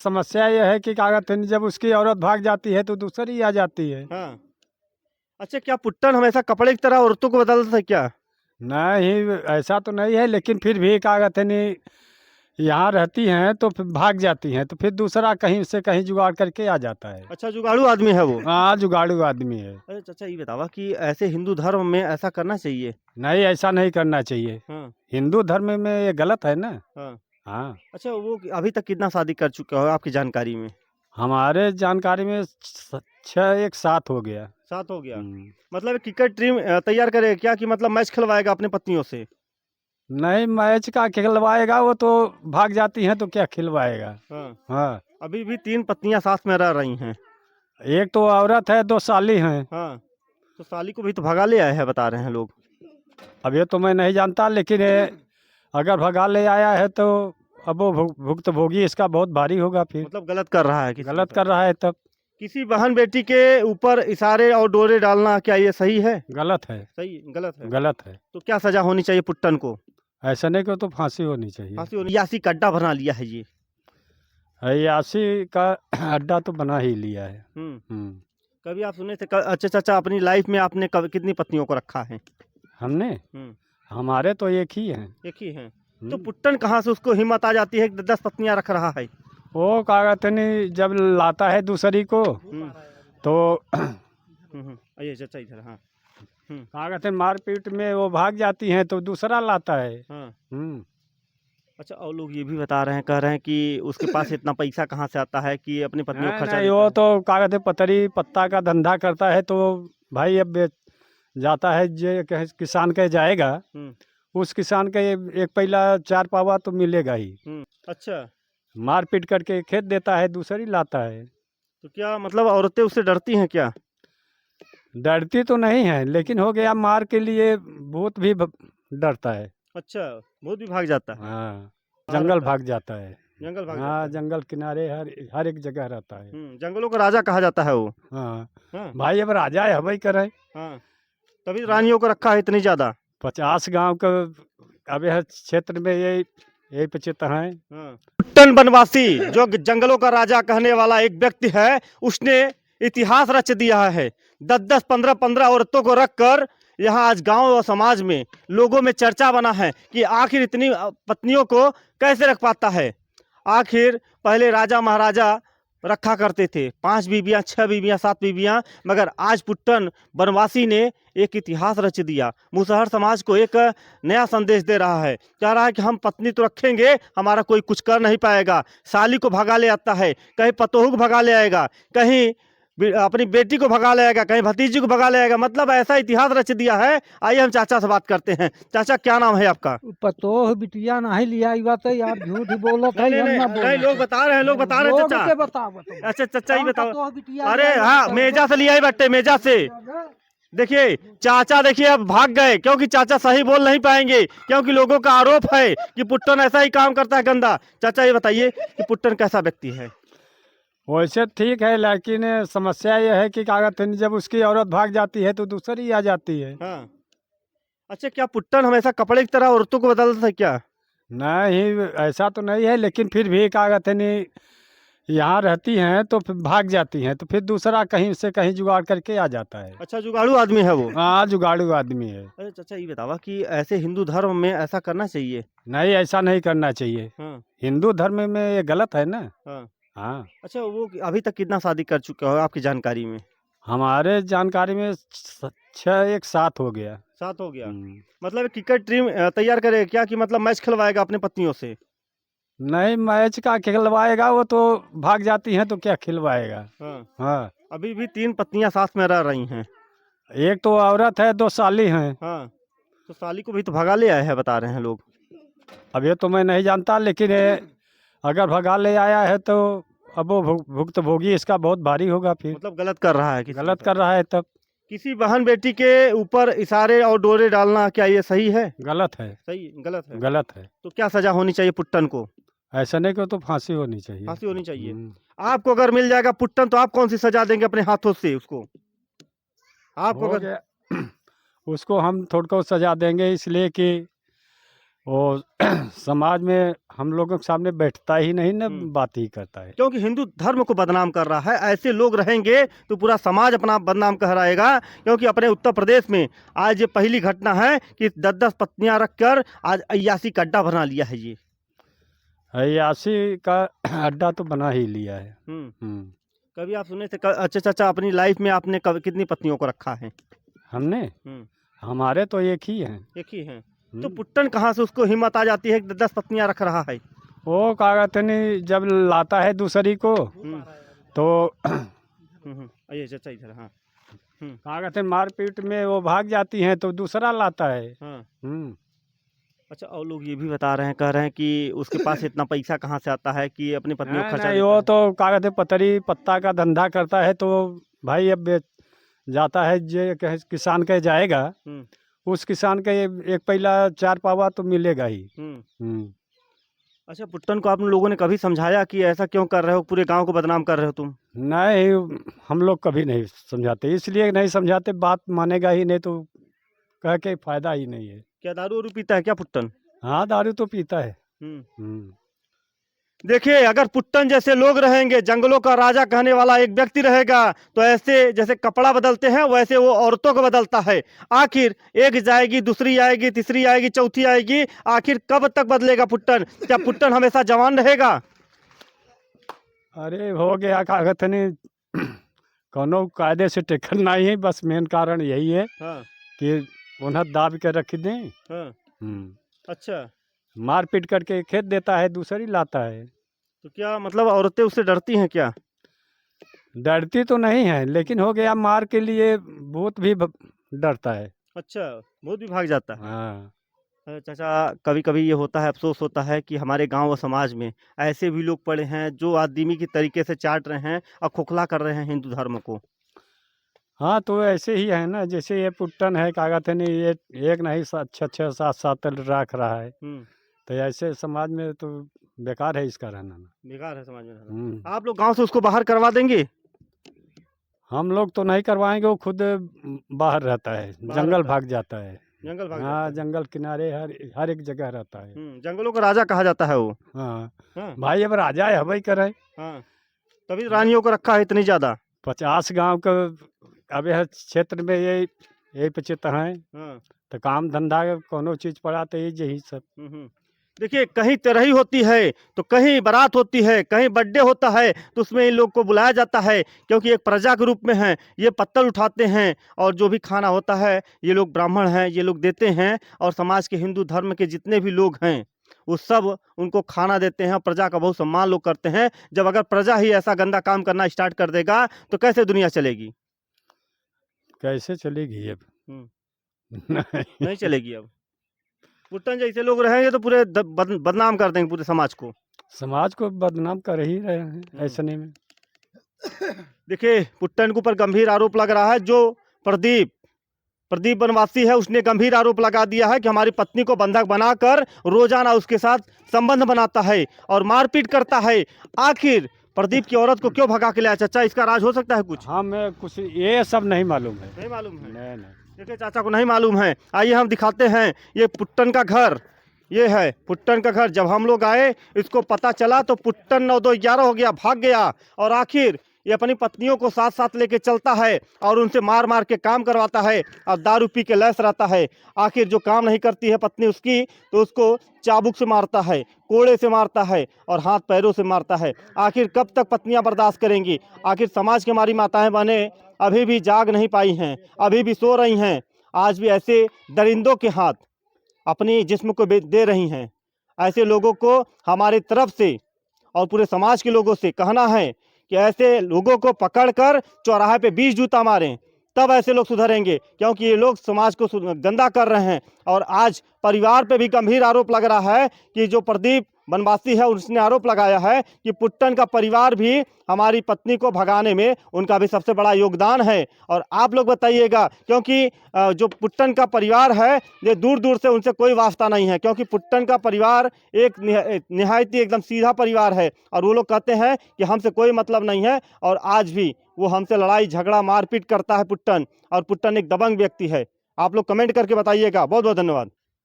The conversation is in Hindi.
समस्या यह है कि क्या कहते हैं, जब उसकी औरत भाग जाती है तो दूसरी आ जाती है। हाँ। अच्छा, क्या पुट्टन हमेशा कपड़े की तरह औरतों को बदलता था क्या? नहीं, ऐसा तो नहीं है, लेकिन फिर भी क्या कहते नहीं, यहाँ रहती हैं तो फिर भाग जाती हैं तो फिर दूसरा कहीं से कहीं जुगाड़ करके आ जाता है। अच्छा, जुगाड़ू आदमी है वो। हाँ, जुगाड़ू आदमी है। अरे चाचा, ये बतावा कि ऐसे हिंदू धर्म में ऐसा करना चाहिए? नहीं, ऐसा नहीं करना चाहिए। हाँ। हिंदू धर्म में ये गलत है ना। हाँ। हाँ, अच्छा, वो अभी तक कितना शादी कर चुके हो आपकी जानकारी में? हमारे जानकारी में 6 एक 7 हो गया। 7 हो गया। हम्म। मतलब क्रिकेट टीम तैयार करेगा क्या, कि मतलब मैच खिलवाएगा अपनी पत्नियों से? नहीं, मैच का खिलवाएगा, वो तो भाग जाती हैं तो क्या खिलवाएगा। हाँ। हाँ, अभी भी 3 पत्नियां साथ में रह रही हैं। एक तो औरत है, 2 साली हैं। हाँ। तो साली को भी तो भगा ले आए हैं, बता रहे हैं लोग। अब ये तो मैं नहीं जानता, लेकिन अगर भगा ले आया है तो अब वो भुक्तभोगी इसका बहुत भारी होगा फिर। मतलब गलत कर रहा है किसी के गलत साथ। कर रहा है तब। किसी बहन बेटी के ऊपर इशारे और डोरे डालना, क्या ये सही है? गलत है। सही गलत है? गलत है। तो क्या सजा होनी चाहिए पुट्टन को? ऐसा नहीं कि तो फांसी होनी चाहिए। फांसी होनी, यासी का अड्डा बना लिया है ये। अयासी का अड्डा तो बना ही लिया है। हम्म। कभी आप सुने थे अच्छा चाचा, अपनी लाइफ में आपने कितनी पत्नियों को रखा है? हमने हम्म। हमारे तो एक ही हैं। एक ही है। तो हम्म। पुट्टन कहाँ से उसको हिम्मत आ जाती है कि 10 पत्नियां रख रहा है? वो क्या कहते नहीं, जब लाता है दूसरी को हम्म। तो ये चाचा इधर। हाँ। क्या कहते हैं, मारपीट में वो भाग जाती हैं तो दूसरा लाता है। हाँ। हम्म। अच्छा, और लोग ये भी बता रहे हैं, कह रहे हैं कि उसके पास इतना पैसा कहाँ से आता है कि अपनी पत्नियों को नहीं खर्चा नहीं, देता वो है? तो क्या कहते हैं, पतरी पत्ता का धंधा करता है तो भाई अब जाता है, जो किसान के जाएगा, हम्म। उस किसान के एक पहला 4 पावा तो मिलेगा ही। अच्छा। मारपीट करके खेत देता है, दूसरी लाता है। तो क्या मतलब औरतें उससे डरती हैं क्या? डरती तो नहीं है, लेकिन हो गया मार के लिए भूत भी डरता है। अच्छा, भूत भी भाग जाता है? हाँ, कहाँ जंगल रहता है? भाग जाता है। जंगल भाग हाँ, जाता है? जंगल किनारे हर हर एक जगह रहता है। जंगलों का राजा कहा जाता है वो। हाँ, हाँ। भाई अब राजा है भाई करे। हाँ। तभी रानियों को रखा है इतनी ज्यादा। 50 गांव का अब यह क्षेत्र में यही 75 हैं। हाँ। पुट्टन बनवासी, जो जंगलों का राजा कहने वाला एक व्यक्ति है, उसने इतिहास रच दिया है। 10-10, 15-15 औरतों को रखकर यहाँ आज गांव और समाज में लोगों में चर्चा बना है कि आखिर इतनी पत्नियों को कैसे रख पाता है। आखिर पहले राजा महाराजा रखा करते थे 5 बीबियां, 6 बीबियां, 7 बीबियां, मगर आज पुट्टन बनवासी ने एक इतिहास रच दिया। मुसहर समाज को एक नया संदेश दे रहा है, कह रहा है कि हम पत्नी तो रखेंगे, हमारा कोई कुछ कर नहीं पाएगा। साली को भगा ले आता है, कहीं पतोहू को भगा ले आएगा, कहीं अपनी बेटी को भगा ले आएगा, कहीं भतीजी को भगा ले आएगा। मतलब ऐसा इतिहास रच दिया है। आइए हम चाचा से बात करते हैं। चाचा, क्या नाम है आपका? पतोह बिटिया नहीं लिया ई बात है यार, झूठ बोलत नहीं है, नहीं हम नहीं ना नहीं, लोग बोलत बता रहे हैं, लोग बता रहे हैं लोग चाचा। के बतावत बा। अच्छा चाचा, ये कौन बताओ। पतोह बिटिया अरे लिया हाँ, बताओ मेजा तो। से लिया ही बट्टे, मेजा से। देखिए चाचा, देखिए अब भाग गए, क्योंकि चाचा सही बोल नहीं पाएंगे, क्योंकि लोगों का आरोप है कि पुट्टन ऐसा ही काम करता है गंदा। चाचा ये बताइए कि पुट्टन कैसा व्यक्ति है? वैसे ठीक है, लेकिन समस्या यह है कि क्या कहते हैं, जब उसकी औरत भाग जाती है तो दूसरी आ जाती है। हाँ। अच्छा, क्या पुट्टन हमेशा कपड़े की तरह औरतों को बदलता था क्या? नहीं, ऐसा तो नहीं है, लेकिन फिर भी क्या कहते नहीं, यहाँ रहती हैं तो फिर भाग जाती हैं तो फिर दूसरा कहीं से कहीं जुगाड़ करके आ जाता है। अच्छा, जुगाड़ू आदमी है वो। हाँ, जुगाड़ू आदमी है। अरे चाचा, ये बतावा कि ऐसे हिंदू धर्म में ऐसा करना चाहिए? नहीं, ऐसा नहीं करना चाहिए। हाँ। हिंदू धर्म में ये गलत है ना। हाँ। हाँ, अच्छा, वो अभी तक कितना शादी कर चुके हो आपकी जानकारी में? हमारे जानकारी में 6 एक 7 हो गया। 7 हो गया। हम्म। मतलब क्रिकेट टीम तैयार करेगा क्या, कि मतलब मैच खिलवाएगा अपनी पत्नियों से? नहीं, मैच का खिलवाएगा, वो तो भाग जाती हैं तो क्या खिलवाएगा। हाँ। हाँ, अभी भी 3 पत्नियां साथ में रह रही हैं। एक तो औरत है, 2 साली हैं। हाँ। तो साली को भी तो भगा ले आए हैं, बता रहे हैं लोग। अब ये तो मैं नहीं जानता, लेकिन अगर भगा ले आया है तो अब वो भुक्तभोगी इसका बहुत भारी होगा फिर। मतलब गलत कर रहा है किसी के गलत साथ। कर रहा है तब। किसी बहन बेटी के ऊपर इशारे और डोरे डालना, क्या ये सही है? गलत है। सही गलत है? गलत है। तो क्या सजा होनी चाहिए पुट्टन को? ऐसा नहीं कि तो फांसी होनी चाहिए। फांसी होनी चाहिए। हम्म। आपको अगर मिल जाएगा पुट्टन, तो आप कौन सी सजा देंगे अपने हाथों से उसको? आपको हो अगर गया उसको हम थोड़ा को सजा देंगे, इसलिए कि वो समाज में हम लोगों के सामने बैठता ही नहीं न हम्म। बात ही करता है। क्योंकि हिंदू धर्म को बदनाम कर रहा है। ऐसे लोग रहेंगे तो पूरा समाज अपना बदनाम कहलाएगा। क्योंकि अपने उत्तर प्रदेश में आज ये पहली घटना है कि 10-10 पत्नियां रखकर आज अय्यासी का अड्डा बना लिया है ये। अय्यासी का अड्डा तो बना ही लिया है। हम्म। कभी आप सुने थे अच्छा चाचा अपनी लाइफ में आपने कितनी पत्नियों को रखा है? हमने हमारे तो एक ही हैं। एक ही है। तो पुट्टन कहाँ से उसको हिम्मत आ जाती है कि 10 पत्नियां रख रहा है? वो कागज नहीं जब लाता है दूसरी को तो ये चाचा इधर। हाँ। कागज मारपीट में वो भाग जाती हैं तो दूसरा लाता है। हाँ। हम्म। अच्छा, और लोग ये भी बता रहे हैं, कह रहे हैं कि उसके पास इतना पैसा कहाँ से आता है कि अपनी पत्नियों को नहीं खर्चा नहीं, वो तो कागज पतरी पत्ता का धंधा करता है तो भाई अब जाता है जो किसान के जाएगा उस किसान के एक पहला 4 पावा तो मिलेगा ही। अच्छा, पुट्टन को आप लोगों ने कभी समझाया कि ऐसा क्यों कर रहे हो, पूरे गांव को बदनाम कर रहे हो तुम? नहीं, हम लोग कभी नहीं समझाते, इसलिए नहीं समझाते, बात मानेगा ही नहीं तो कह के फायदा ही नहीं है। क्या दारू वारू पीता है क्या पुट्टन? हाँ, दारू तो पीता है। देखिए, अगर पुट्टन जैसे लोग रहेंगे, जंगलों का राजा कहने वाला एक व्यक्ति रहेगा, तो ऐसे जैसे कपड़ा बदलते हैं वैसे वो औरतों को बदलता है। आखिर एक जाएगी, दूसरी आएगी, तीसरी आएगी, चौथी आएगी, आखिर कब तक बदलेगा पुट्टन? क्या पुट्टन हमेशा जवान रहेगा? अरे हो गया कागज नहीं कोनो कायदे से टेकन नहीं है, बस मेन कारण यही है कि उन्हें दाब के रख दें। अच्छा, मारपीट करके खेत देता है, दूसरी लाता है। तो क्या मतलब औरतें उससे डरती हैं क्या? डरती तो नहीं है, लेकिन हो गया मार के लिए भूत भी डरता है। अच्छा, भूत भी भाग जाता है। हाँ। चाचा, कभी कभी ये होता है, अफसोस होता है कि हमारे गांव और समाज में ऐसे भी लोग पड़े हैं जो आदमी की तरीके से चाट रहे हैं और खोखला कर रहे हैं हिंदू धर्म को। हाँ, तो ऐसे ही है ना, जैसे ये पुट्टन है कागज नहीं, ये एक नहीं 6-7 रख रहा है, तो ऐसे समाज में तो बेकार है इसका रहना। बेकार है समाज में रहना। आप लोग गांव से उसको बाहर करवा देंगे? हम लोग तो नहीं करवाएंगे, वो खुद बाहर रहता है, जंगल भाग जाता है। जंगल भाग जाता हाँ, है। जंगल किनारे हर एक जगह रहता है। जंगलों का राजा कहा जाता है वो। हाँ भाई, अब राजा है वही करे। हाँ, तभी रानियों को रखा है इतनी ज्यादा। 50 गांव का अब यह क्षेत्र में यही पचित है, तो काम धंधा कोनो चीज पड़ा तो यही सब। देखिए, कहीं तेरही होती है तो कहीं बारात होती है, कहीं बर्थडे होता है तो उसमें इन लोग को बुलाया जाता है, क्योंकि एक प्रजा के रूप में है, ये पत्तल उठाते हैं और जो भी खाना होता है ये लोग ब्राह्मण हैं, ये लोग देते हैं, और समाज के हिंदू धर्म के जितने भी लोग हैं वो सब उनको खाना देते हैं। प्रजा का बहुत सम्मान लोग करते हैं। जब अगर प्रजा ही ऐसा गंदा काम करना स्टार्ट कर देगा तो कैसे दुनिया चलेगी? कैसे चलेगी अब? नहीं चलेगी। अब पुट्टन जैसे लोग रहेंगे तो पूरे बदनाम कर देंगे पूरे समाज को बदनाम कर ही रहे हैं ऐसे नहीं में। देखिए, पुट्टन के ऊपर गंभीर आरोप लग रहा है। जो प्रदीप बनवासी है, उसने गंभीर आरोप लगा दिया है कि हमारी पत्नी को बंधक बनाकर रोजाना उसके साथ संबंध बनाता है और मारपीट करता है। आखिर प्रदीप की औरत को क्यों भगा के लाया? चाचा, इसका राज हो सकता है कुछ? हाँ, मैं कुछ ये सब नहीं मालूम है। नहीं मालूम है? नहीं। देखिए, चाचा को नहीं मालूम है। आइए हम दिखाते हैं। ये पुट्टन का घर, ये है पुट्टन का घर। जब हम लोग आए, इसको पता चला तो पुट्टन 9-2-11 हो गया, भाग गया, और आखिर ये अपनी पत्नियों को साथ साथ लेके चलता है और उनसे मार मार के काम करवाता है और दारू पी के लैस रहता है। आखिर जो काम नहीं करती है पत्नी उसकी, तो उसको चाबुक से मारता है, कोड़े से मारता है और हाथ पैरों से मारता है। आखिर कब तक पत्नियां बर्दाश्त करेंगी? आखिर समाज की हमारी माताएं बहनें अभी भी जाग नहीं पाई हैं, अभी भी सो रही हैं। आज भी ऐसे दरिंदों के हाथ अपनी जिस्म को दे रही हैं। ऐसे लोगों को हमारी तरफ से और पूरे समाज के लोगों से कहना है कि ऐसे लोगों को पकड़कर चौराहे पे 20 जूता मारें, तब ऐसे लोग सुधरेंगे, क्योंकि ये लोग समाज को गंदा कर रहे हैं। और आज परिवार पे भी गंभीर आरोप लग रहा है कि जो प्रदीप बनवासी है उसने आरोप लगाया है कि पुट्टन का परिवार भी हमारी पत्नी को भगाने में उनका भी सबसे बड़ा योगदान है। और आप लोग बताइएगा, क्योंकि जो पुट्टन का परिवार है ये दूर दूर से उनसे कोई वास्ता नहीं है, क्योंकि पुट्टन का परिवार एक निहायत ही एकदम सीधा परिवार है और वो लोग कहते हैं कि हमसे कोई मतलब नहीं है। और आज भी वो हमसे लड़ाई झगड़ा मारपीट करता है पुट्टन, और पुट्टन एक दबंग व्यक्ति है। आप लोग कमेंट करके बताइएगा। बहुत बहुत धन्यवाद।